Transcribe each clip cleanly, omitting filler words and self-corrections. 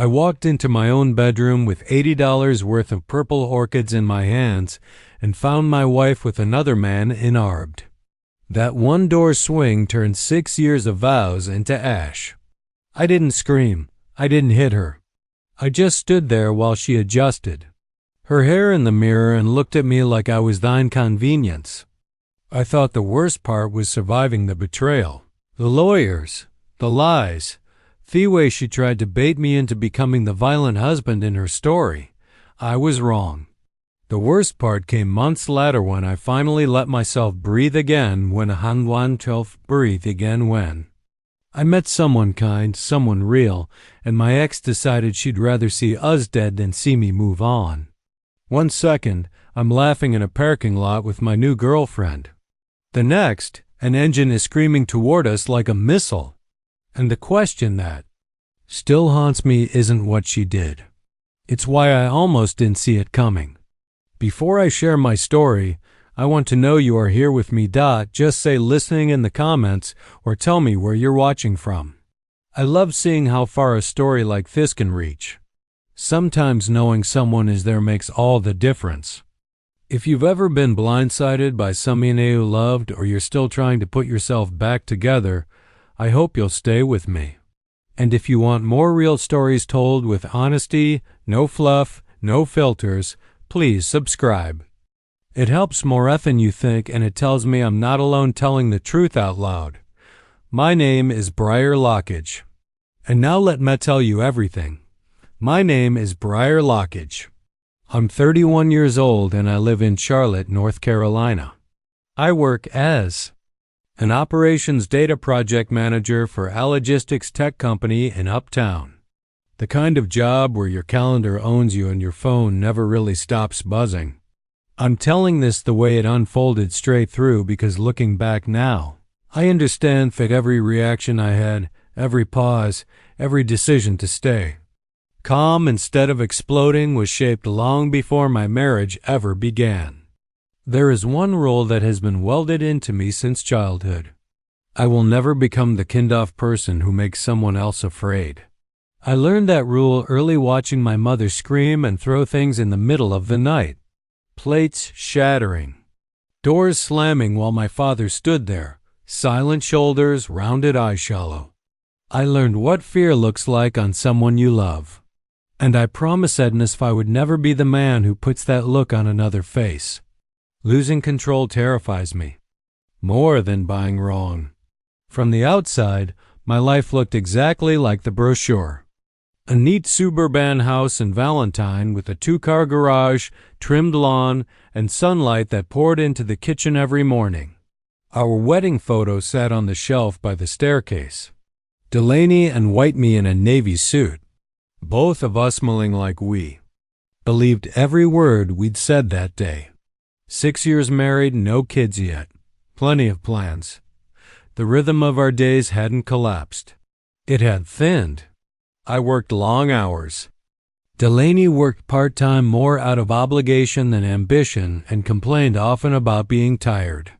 I walked into my own bedroom with $80 worth of purple orchids in my hands and found my wife with another man inarbed. That one-door swing turned 6 years of vows into ash. I didn't scream. I didn't hit her. I just stood there while she adjusted her hair in the mirror and looked at me like I was thine convenience. I thought the worst part was surviving the betrayal. The lawyers, the lies, the way she tried to bait me into becoming the violent husband in her story. I was wrong. The worst part came months later when I finally let myself breathe again when breathe again when I met someone kind, someone real, and my ex decided she'd rather see us dead than see me move on. 1 second, I'm laughing in a parking lot with my new girlfriend. The next, an engine is screaming toward us like a missile. And the question that still haunts me isn't what she did. It's why I almost didn't see it coming. Before I share my story, I want to know you are here with me. Just say listening in the comments or tell me where you're watching from. I love seeing how far a story like this can reach. Sometimes knowing someone is there makes all the difference. If you've ever been blindsided by someone you loved or you're still trying to put yourself back together, I hope you'll stay with me. And if you want more real stories told with honesty, no fluff, no filters, please subscribe. It helps more than you think, and it tells me I'm not alone telling the truth out loud. My name is Briar Lockage. And now let me tell you everything. My name is Briar Lockage. I'm 31 years old and I live in Charlotte, North Carolina. I work as an operations data project manager for a logistics tech company in Uptown. The kind of job where your calendar owns you and your phone never really stops buzzing. I'm telling this the way it unfolded straight through because looking back now, I understand that every reaction I had, every pause, every decision to stay calm instead of exploding was shaped long before my marriage ever began. There is one rule that has been welded into me since childhood. I will never become the kind-of person who makes someone else afraid. I learned that rule early watching my mother scream and throw things in the middle of the night. Plates shattering, doors slamming while my father stood there, silent shoulders, rounded eyes shallow. I learned what fear looks like on someone you love. And I promise Edness I would never be the man who puts that look on another face. Losing control terrifies me. More than buying wrong. From the outside, my life looked exactly like the brochure. A neat suburban house in Valentine with a 2-car garage, trimmed lawn, and sunlight that poured into the kitchen every morning. Our wedding photo sat on the shelf by the staircase. Delaney and White me in a navy suit. Both of us smiling like we believed every word we'd said that day. 6 years married, no kids yet. Plenty of plans. The rhythm of our days hadn't collapsed. It had thinned. I worked long hours. Delaney worked part-time more out of obligation than ambition and complained often about being tired.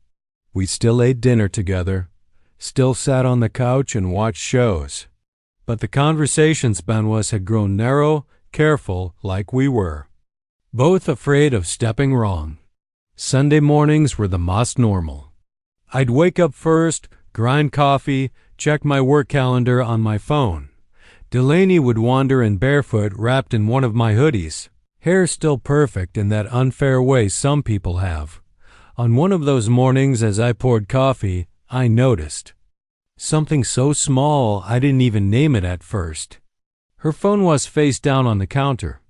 We still ate dinner together, still sat on the couch and watched shows. But the conversations between us had grown narrow, careful, like we were. Both afraid of stepping wrong. Sunday mornings were the most normal. I'd wake up first, grind coffee, check my work calendar on my phone. Delaney would wander in barefoot wrapped in one of my hoodies, hair still perfect in that unfair way some people have. On one of those mornings as I poured coffee, I noticed something so small I didn't even name it at first. Her phone was face down on the counter.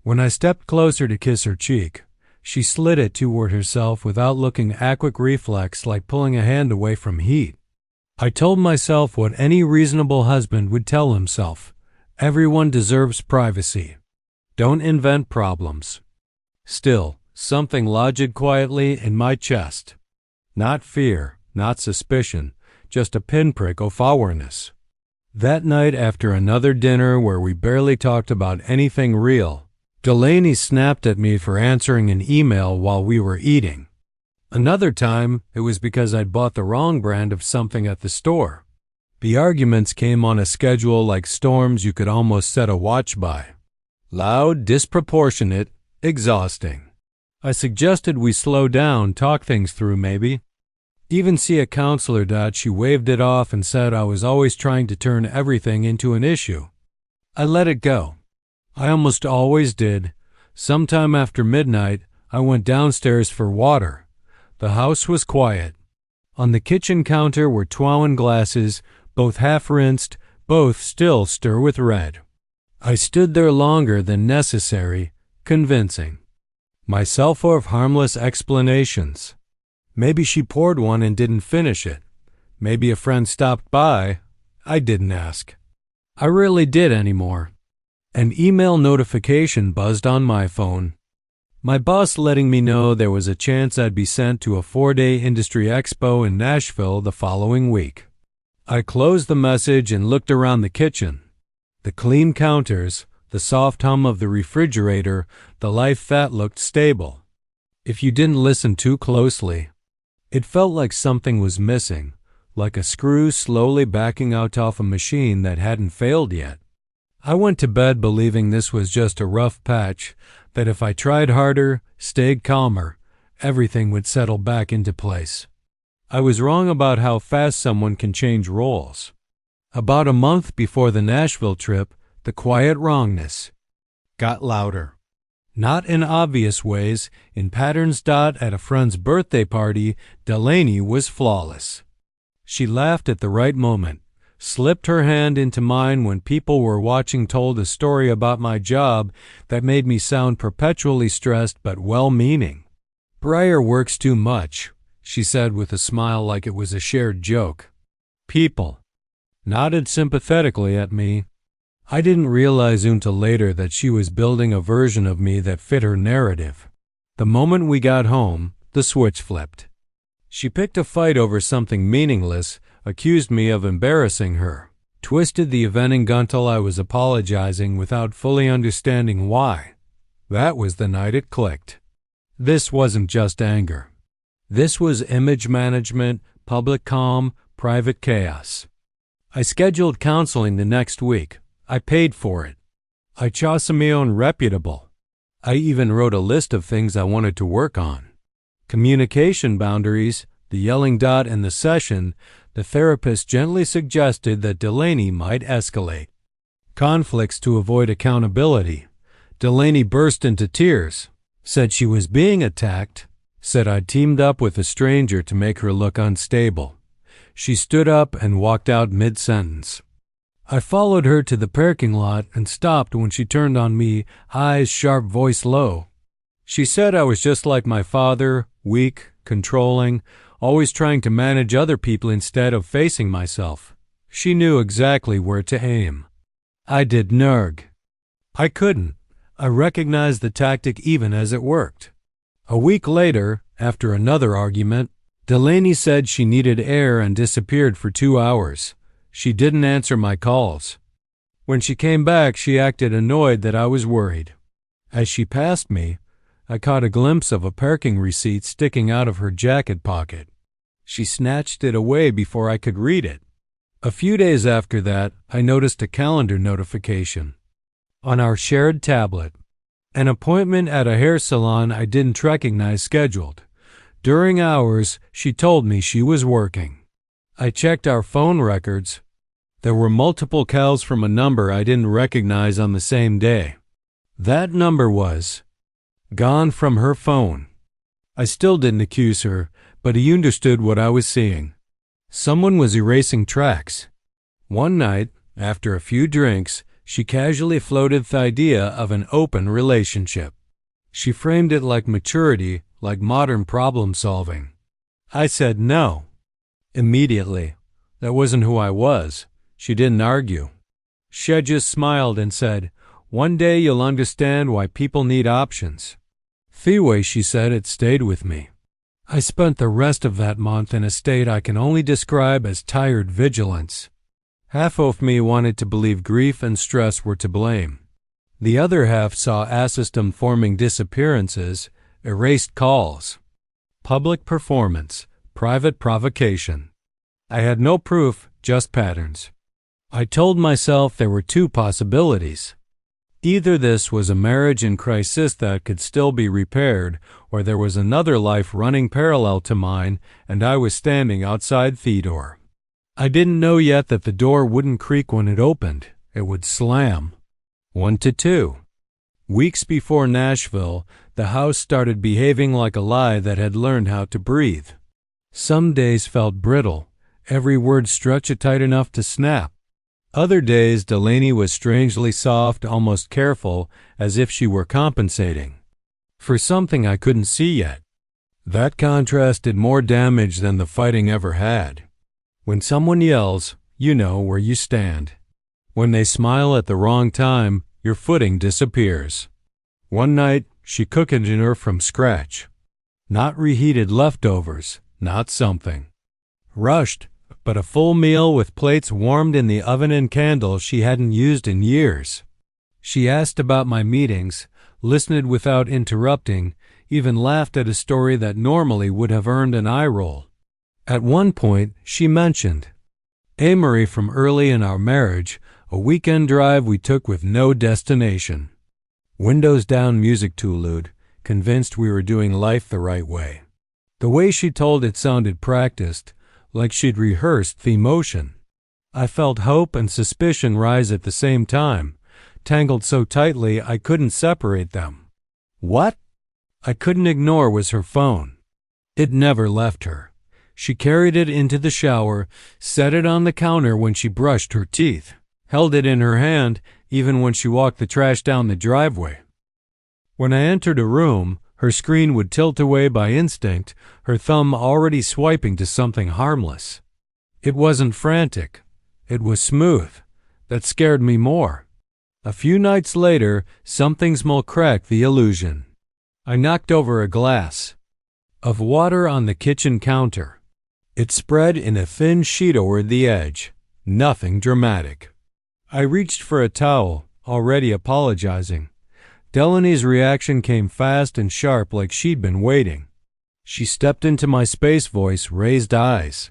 When I stepped closer to kiss her cheek, she slid it toward herself without looking quick reflex like pulling a hand away from heat. I told myself what any reasonable husband would tell himself. Everyone deserves privacy. Don't invent problems. Still, something lodged quietly in my chest. Not fear, not suspicion, just a pinprick of awareness. That night after another dinner where we barely talked about anything real, Delaney snapped at me for answering an email while we were eating. Another time, it was because I'd bought the wrong brand of something at the store. The arguments came on a schedule like storms you could almost set a watch by. Loud, disproportionate, exhausting. I suggested we slow down, talk things through maybe. Even see a counselor. She waved it off and said I was always trying to turn everything into an issue. I let it go. I almost always did. Sometime after midnight, I went downstairs for water. The house was quiet. On the kitchen counter were 12 glasses, both half-rinsed, both still stir with red. I stood there longer than necessary, convincing myself of harmless explanations. Maybe she poured one and didn't finish it. Maybe a friend stopped by. I didn't ask. I rarely did anymore. An email notification buzzed on my phone. My boss letting me know there was a chance I'd be sent to a 4-day industry expo in Nashville the following week. I closed the message and looked around the kitchen. The clean counters, the soft hum of the refrigerator, the life that looked stable. If you didn't listen too closely, it felt like something was missing, like a screw slowly backing out off a machine that hadn't failed yet. I went to bed believing this was just a rough patch, that if I tried harder, stayed calmer, everything would settle back into place. I was wrong about how fast someone can change roles. About a month before the Nashville trip, the quiet wrongness got louder. Not in obvious ways, in patterns. At a friend's birthday party, Delaney was flawless. She laughed at the right moment, slipped her hand into mine when people were watching, told a story about my job that made me sound perpetually stressed but well-meaning. Breyer works too much, she said with a smile like it was a shared joke. People nodded sympathetically at me. I didn't realize until later that she was building a version of me that fit her narrative. The moment we got home, the switch flipped. She picked a fight over something meaningless, accused me of embarrassing her, twisted the event until I was apologizing without fully understanding why. That was the night it clicked. This wasn't just anger. This was image management, public calm, private chaos. I scheduled counseling the next week. I paid for it. I chose my own reputable. I even wrote a list of things I wanted to work on. Communication boundaries, the yelling. In the session, the therapist gently suggested that Delaney might escalate conflicts to avoid accountability. Delaney burst into tears, said she was being attacked, said I'd teamed up with a stranger to make her look unstable. She stood up and walked out mid-sentence. I followed her to the parking lot and stopped when she turned on me, eyes sharp, voice low. She said I was just like my father, weak, controlling, always trying to manage other people instead of facing myself. She knew exactly where to aim. I did nerg. I couldn't. I recognized the tactic even as it worked. A week later, after another argument, Delaney said she needed air and disappeared for 2 hours. She didn't answer my calls. When she came back, she acted annoyed that I was worried. As she passed me, I caught a glimpse of a parking receipt sticking out of her jacket pocket. She snatched it away before I could read it. A few days after that, I noticed a calendar notification on our shared tablet. An appointment at a hair salon I didn't recognize scheduled. During hours, she told me she was working. I checked our phone records. There were multiple calls from a number I didn't recognize on the same day. That number was gone from her phone. I still didn't accuse her, but he understood what I was seeing. Someone was erasing tracks. One night, after a few drinks, she casually floated the idea of an open relationship. She framed it like maturity, like modern problem solving. I said no. Immediately. That wasn't who I was. She didn't argue. She just smiled and said, "One day you'll understand why people need options." The way she said it stayed with me. I spent the rest of that month in a state I can only describe as tired vigilance. Half of me wanted to believe grief and stress were to blame. The other half saw a system forming disappearances, erased calls, public performance, private provocation. I had no proof, just patterns. I told myself there were two possibilities. Either this was a marriage in crisis that could still be repaired, or there was another life running parallel to mine, and I was standing outside Theodore. I didn't know yet that the door wouldn't creak when it opened. It would slam. 1 to 2. Weeks before Nashville, the house started behaving like a lie that had learned how to breathe. Some days felt brittle, every word stretched tight enough to snap. Other days, Delaney was strangely soft, almost careful, as if she were compensating for something I couldn't see yet. That contrast did more damage than the fighting ever had. When someone yells, you know where you stand. When they smile at the wrong time, your footing disappears. One night, she cooked dinner from scratch. Not reheated leftovers, not something rushed, but a full meal with plates warmed in the oven and candles she hadn't used in years. She asked about my meetings, listened without interrupting, even laughed at a story that normally would have earned an eye roll. At one point, she mentioned Amory from early in our marriage, a weekend drive we took with no destination. Windows down music tulude, convinced we were doing life the right way. The way she told it sounded practiced, like she'd rehearsed the emotion. I felt hope and suspicion rise at the same time, tangled so tightly I couldn't separate them. What I couldn't ignore was her phone. It never left her. She carried it into the shower, set it on the counter when she brushed her teeth, held it in her hand even when she walked the trash down the driveway. When I entered a room, her screen would tilt away by instinct, her thumb already swiping to something harmless. It wasn't frantic. It was smooth. That scared me more. A few nights later, something small cracked the illusion. I knocked over a glass of water on the kitchen counter. It spread in a thin sheet over the edge. Nothing dramatic. I reached for a towel, already apologizing. Delaney's reaction came fast and sharp like she'd been waiting. She stepped into my space voice, raised eyes.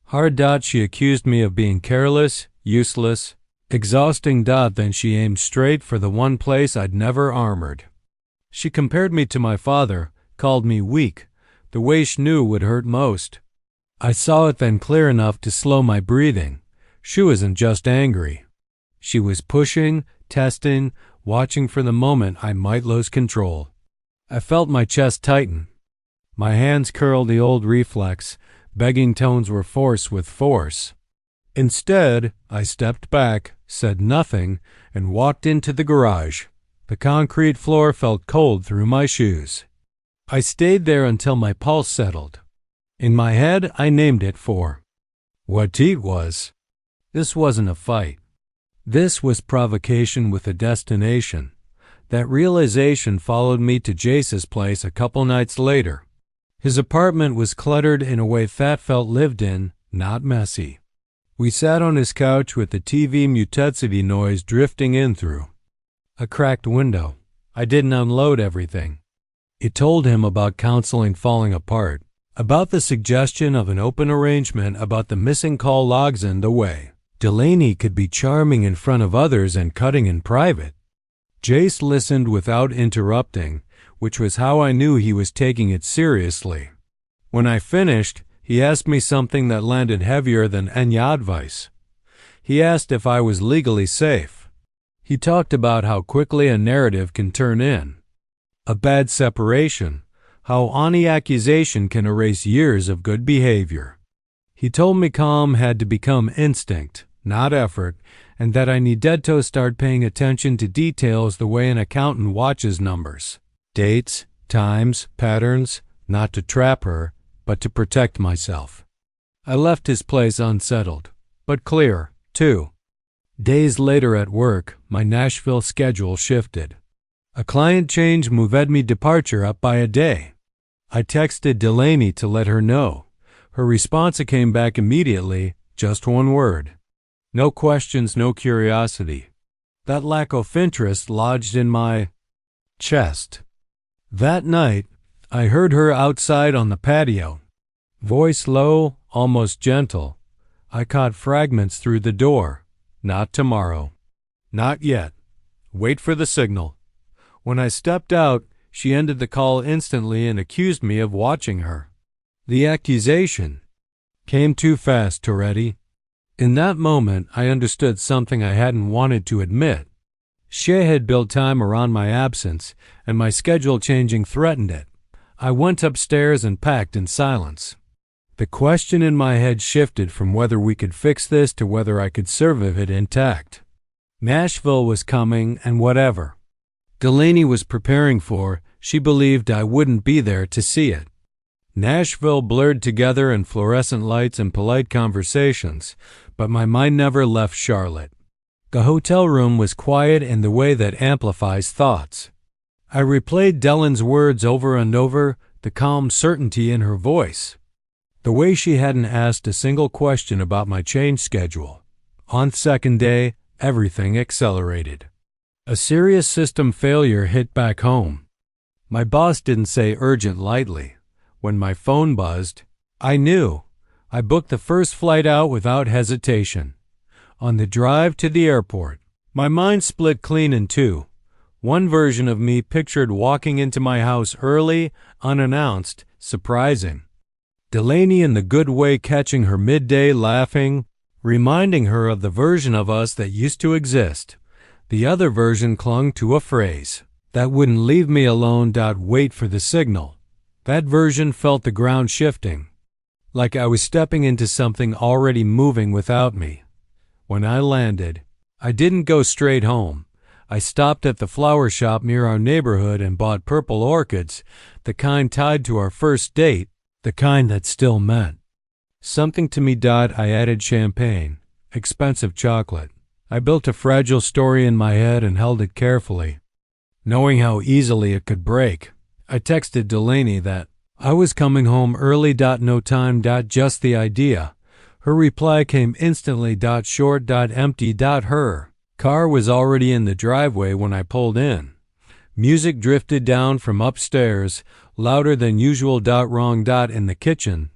Hard dot, she accused me of being careless, useless, exhausting dot, then she aimed straight for the one place I'd never armored. She compared me to my father, called me weak, the way she knew would hurt most. I saw it then clear enough to slow my breathing. She wasn't just angry. She was pushing, testing, watching for the moment I might lose control. I felt my chest tighten. My hands curled, the old reflex, begging tones were forced with force. Instead, I stepped back, said nothing, and walked into the garage. The concrete floor felt cold through my shoes. I stayed there until my pulse settled. In my head, I named it for what it was. This wasn't a fight. This was provocation with a destination. That realization followed me to Jace's place a couple nights later. His apartment was cluttered in a way that felt lived in, not messy. We sat on his couch with the TV mutetsity noise drifting in through a cracked window. I didn't unload everything. It told him about counseling falling apart, about the suggestion of an open arrangement, about the missing call logs and the way Delaney could be charming in front of others and cutting in private. Jace listened without interrupting, which was how I knew he was taking it seriously. When I finished, he asked me something that landed heavier than any advice. He asked if I was legally safe. He talked about how quickly a narrative can turn in a bad separation, how any accusation can erase years of good behavior. He told me calm had to become instinct, not effort, and that I needed to start paying attention to details the way an accountant watches numbers, dates, times, patterns, not to trap her, but to protect myself. I left his place unsettled, but clear, too. Days later at work, my Nashville schedule shifted. A client change moved me departure up by a day. I texted Delaney to let her know. Her response came back immediately, just one word. No questions, no curiosity. That lack of interest lodged in my chest. That night, I heard her outside on the patio. Voice low, almost gentle. I caught fragments through the door. Not tomorrow. Not yet. Wait for the signal. When I stepped out, she ended the call instantly and accused me of watching her. The accusation came too fast, Toretti. In that moment, I understood something I hadn't wanted to admit. Shay had built time around my absence, and my schedule changing threatened it. I went upstairs and packed in silence. The question in my head shifted from whether we could fix this to whether I could survive it intact. Nashville was coming, and whatever Delaney was preparing for, she believed I wouldn't be there to see it. Nashville blurred together in fluorescent lights and polite conversations, but my mind never left Charlotte. The hotel room was quiet in the way that amplifies thoughts. I replayed Dellen's words over and over, the calm certainty in her voice. The way she hadn't asked a single question about my change schedule. On second day, everything accelerated. A serious system failure hit back home. My boss didn't say urgent lightly. When my phone buzzed, I knew. I booked the first flight out without hesitation. On the drive to the airport, my mind split clean in two. One version of me pictured walking into my house early, unannounced, surprising. Delaney in the good way catching her midday laughing, reminding her of the version of us that used to exist. The other version clung to a phrase that wouldn't leave me alone. Wait for the signal. That version felt the ground shifting, like I was stepping into something already moving without me. When I landed, I didn't go straight home. I stopped at the flower shop near our neighborhood and bought purple orchids, the kind tied to our first date, the kind that still meant something to me. I added champagne, expensive chocolate. I built a fragile story in my head and held it carefully, knowing how easily it could break. I texted Delaney that I was coming home early. No time. Just the idea. Her reply came instantly. Short. Empty. Her car was already in the driveway when I pulled in. Music drifted down from upstairs, louder than usual. Wrong. In the kitchen,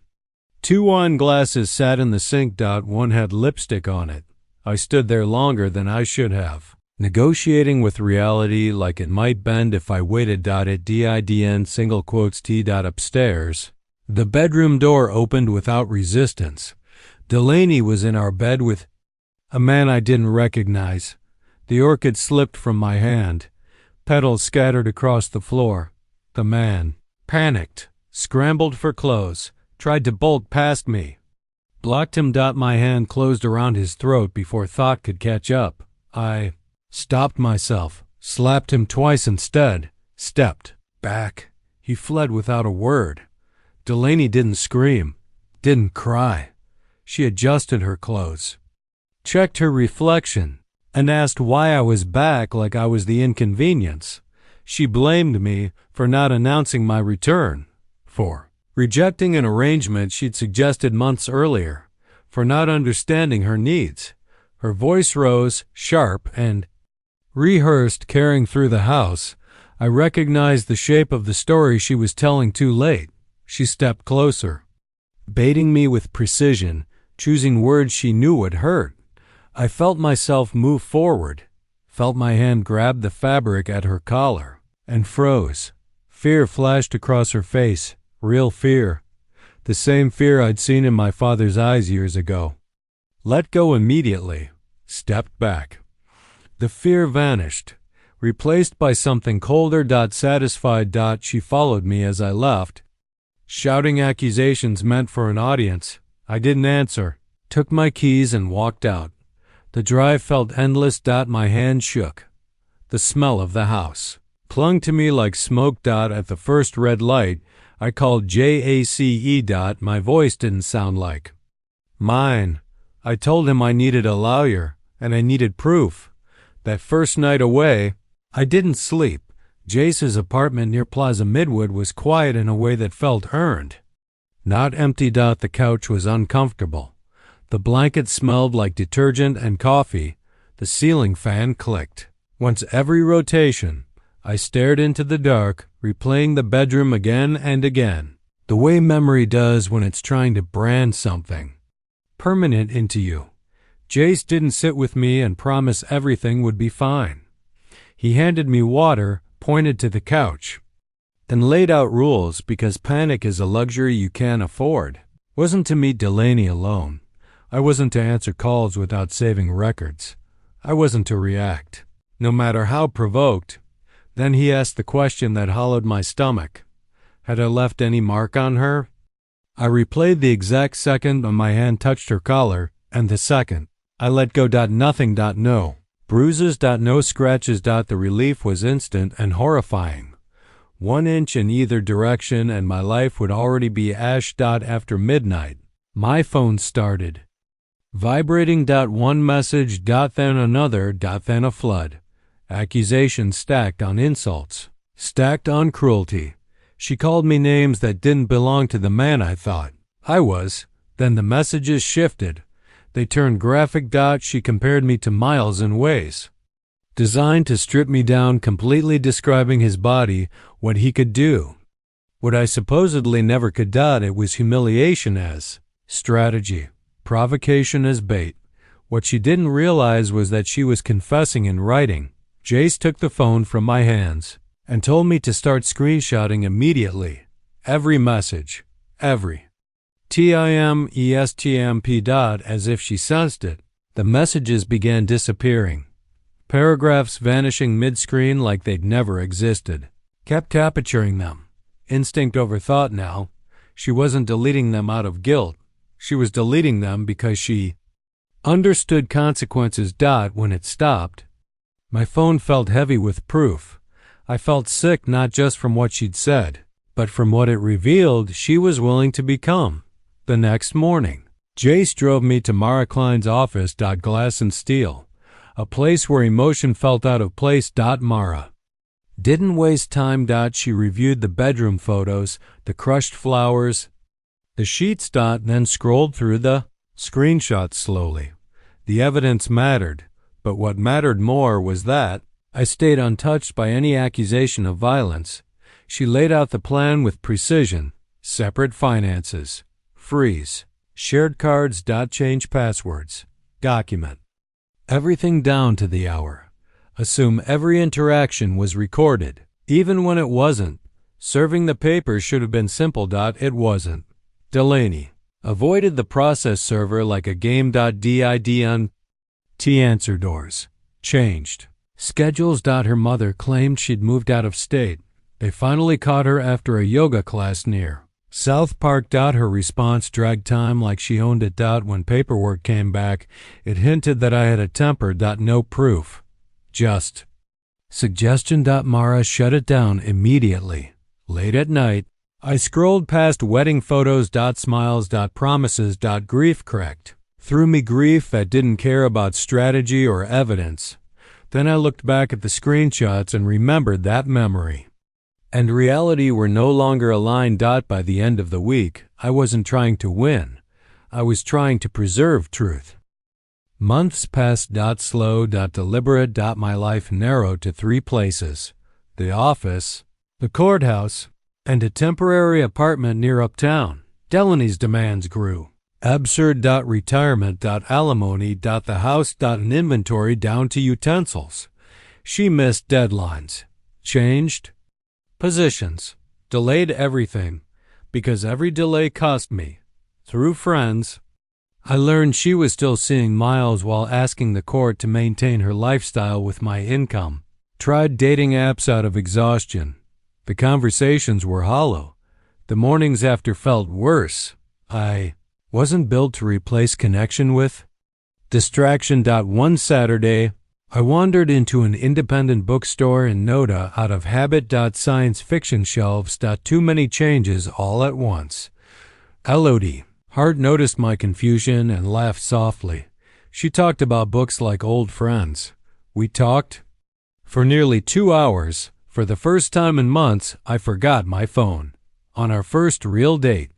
2 wine glasses sat in the sink. One had lipstick on it. I stood there longer than I should have, negotiating with reality like it might bend if I waited. It didn't. Single quotes. T. Upstairs, the bedroom door opened without resistance. Delaney was in our bed with a man I didn't recognize. The orchid slipped from my hand. Petals scattered across the floor. The man panicked, scrambled for clothes, tried to bolt past me. Blocked him. My hand closed around his throat before thought could catch up. I stopped myself, slapped him twice instead, stepped back. He fled without a word. Delaney didn't scream, didn't cry. She adjusted her clothes, checked her reflection, and asked why I was back like I was the inconvenience. She blamed me for not announcing my return, for rejecting an arrangement she'd suggested months earlier, for not understanding her needs. Her voice rose, sharp and rehearsed. Carrying through the house, I recognized the shape of the story she was telling too late. She stepped closer, baiting me with precision, choosing words she knew would hurt. I felt myself move forward, felt my hand grab the fabric at her collar, and froze. Fear flashed across her face, real fear, the same fear I'd seen in my father's eyes years ago. Let go immediately, stepped back. The fear vanished, replaced by something colder. Satisfied. She followed me as I left, shouting accusations meant for an audience. I didn't answer, took my keys and walked out. The drive felt endless. My hand shook. The smell of the house clung to me like smoke. At the first red light, I called JACE. My voice didn't sound like mine. I told him I needed a lawyer, and I needed proof. That first night away, I didn't sleep. Jace's apartment near Plaza Midwood was quiet in a way that felt earned, not empty. The couch was uncomfortable. The blanket smelled like detergent and coffee. The ceiling fan clicked. Once every rotation, I stared into the dark, replaying the bedroom again and again, the way memory does when it's trying to brand something permanent into you. Jace didn't sit with me and promise everything would be fine. He handed me water, pointed to the couch, and laid out rules because panic is a luxury you can't afford. Wasn't to meet Delaney alone. I wasn't to answer calls without saving records. I wasn't to react, no matter how provoked. Then he asked the question that hollowed my stomach. Had I left any mark on her? I replayed the exact second when my hand touched her collar, and the second. I let go. Nothing. No. Bruises. No scratches. The relief was instant and horrifying. 1 inch in either direction and my life would already be ash. After midnight, my phone started vibrating. One message. Then another. Then a flood. Accusations stacked on insults, stacked on cruelty. She called me names that didn't belong to the man I thought I was. Then the messages shifted. They turned graphic. She compared me to Miles in ways designed to strip me down completely, describing his body, what he could do, what I supposedly never could. It was humiliation as strategy, provocation as bait. What she didn't realize was that she was confessing in writing. Jace took the phone from my hands and told me to start screenshotting immediately. Every message. Every. TIMESTMP. As if she sensed it, the messages began disappearing. Paragraphs vanishing mid-screen like they'd never existed. Kept capturing them. Instinct over thought now. She wasn't deleting them out of guilt. She was deleting them because she understood consequences. When it stopped, my phone felt heavy with proof. I felt sick not just from what she'd said, but from what it revealed she was willing to become. The next morning, Jace drove me to Mara Klein's office. Glass and steel, a place where emotion felt out of place. Mara didn't waste time. She reviewed the bedroom photos, the crushed flowers, the sheets. Then scrolled through the screenshots slowly. The evidence mattered, but what mattered more was that I stayed untouched by any accusation of violence. She laid out the plan with precision. Separate finances. Freeze. Shared cards. Change passwords. Document everything down to the hour. Assume every interaction was recorded, even when it wasn't. Serving the papers should have been simple. It wasn't. Delaney avoided the process server like a game. Did answer doors. Changed schedules. Her mother claimed she'd moved out of state. They finally caught her after a yoga class near South Park. Her response dragged time like she owned it. When paperwork came back, it hinted that I had a temper. No proof. Just suggestion. Mara shut it down immediately. Late at night, I scrolled past wedding photos. Smiles. Promises. Grief correct. Threw me grief that didn't care about strategy or evidence. Then I looked back at the screenshots and remembered that memory and reality were no longer aligned. By the end of the week, I wasn't trying to win. I was trying to preserve truth. Months passed. Slow. Deliberate. My life narrowed to 3 places: the office, the courthouse, and a temporary apartment near uptown. Delaney's demands grew. Absurd. Retirement. Alimony. The house. An inventory down to utensils. She missed deadlines. Changed positions. Delayed everything, because every delay cost me. Through friends, I learned she was still seeing Miles while asking the court to maintain her lifestyle with my income. Tried dating apps out of exhaustion. The conversations were hollow. The mornings after felt worse. I wasn't built to replace connection with distraction. One Saturday, I wandered into an independent bookstore in Noda out of habit. Science fiction shelves. Too many changes all at once. LOD. Hart noticed my confusion and laughed softly. She talked about books like old friends. We talked for nearly 2 hours. For the first time in months, I forgot my phone. On our first real date,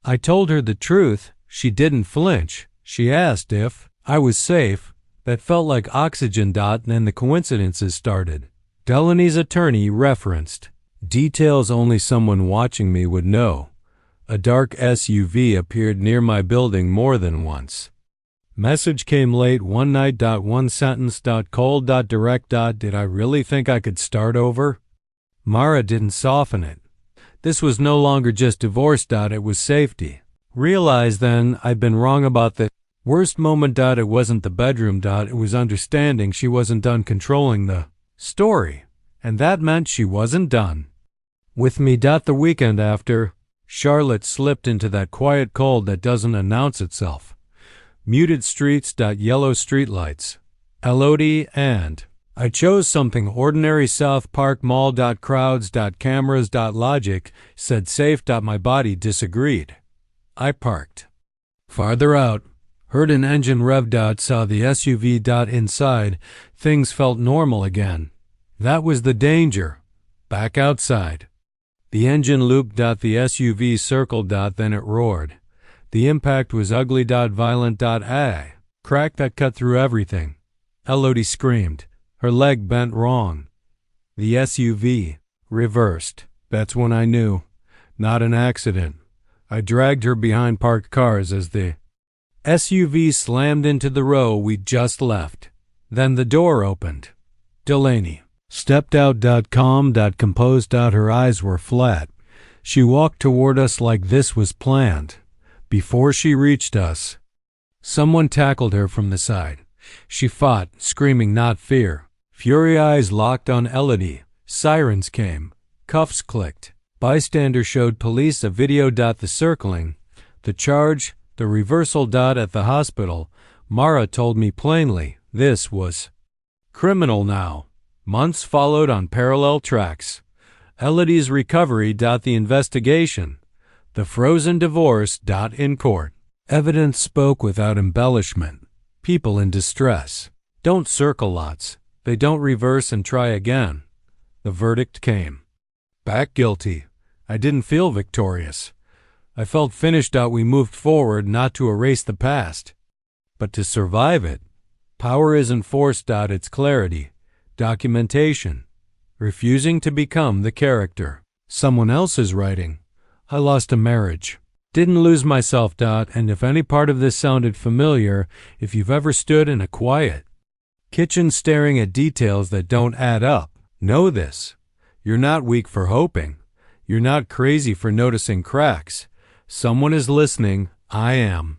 I told her the truth. She didn't flinch. She asked if I was safe. That felt like oxygen. Then the coincidences started. Delaney's attorney referenced details only someone watching me would know. A dark SUV appeared near my building more than once. Message came late one night. One sentence. Cold. Direct. Did I really think I could start over? Mara didn't soften it. This was no longer just divorce. It was safety. Realized then I'd been wrong about the worst moment. It wasn't the bedroom. It was understanding she wasn't done controlling the story. And that meant she wasn't done with me. The weekend after, Charlotte slipped into that quiet cold that doesn't announce itself. Muted streets. Yellow streetlights. Elodie and I chose something ordinary. South Park Mall. Crowds. Cameras. Logic said safe. My body disagreed. I parked. Farther out, heard an engine rev. Saw the SUV. Inside, things felt normal again. That was the danger. Back outside. The engine looped. The SUV circled. Then it roared. The impact was ugly. Violent. Crack that cut through everything. Elodie screamed. Her leg bent wrong. The SUV reversed. That's when I knew. Not an accident. I dragged her behind parked cars as the SUV slammed into the row we'd just left. Then the door opened. Delaney stepped out. Calm. Composed. Her eyes were flat. She walked toward us like this was planned. Before she reached us, someone tackled her from the side. She fought, screaming not fear. Fury eyes locked on Elodie. Sirens came. Cuffs clicked. Bystander showed police a video. The circling, the charge, the reversal. At the hospital, Mara told me plainly this was criminal now. Months followed on parallel tracks. Elodie's recovery. The investigation. The frozen divorce. In court. Evidence spoke without embellishment. People in distress don't circle lots. They don't reverse and try again. The verdict came. Back guilty. I didn't feel victorious. I felt finished. We moved forward not to erase the past, but to survive it. Power isn't force. It's clarity. Documentation. Refusing to become the character someone else is writing. I lost a marriage. Didn't lose myself. And if any part of this sounded familiar, if you've ever stood in a quiet kitchen staring at details that don't add up, know this. You're not weak for hoping. You're not crazy for noticing cracks. Someone is listening. I am.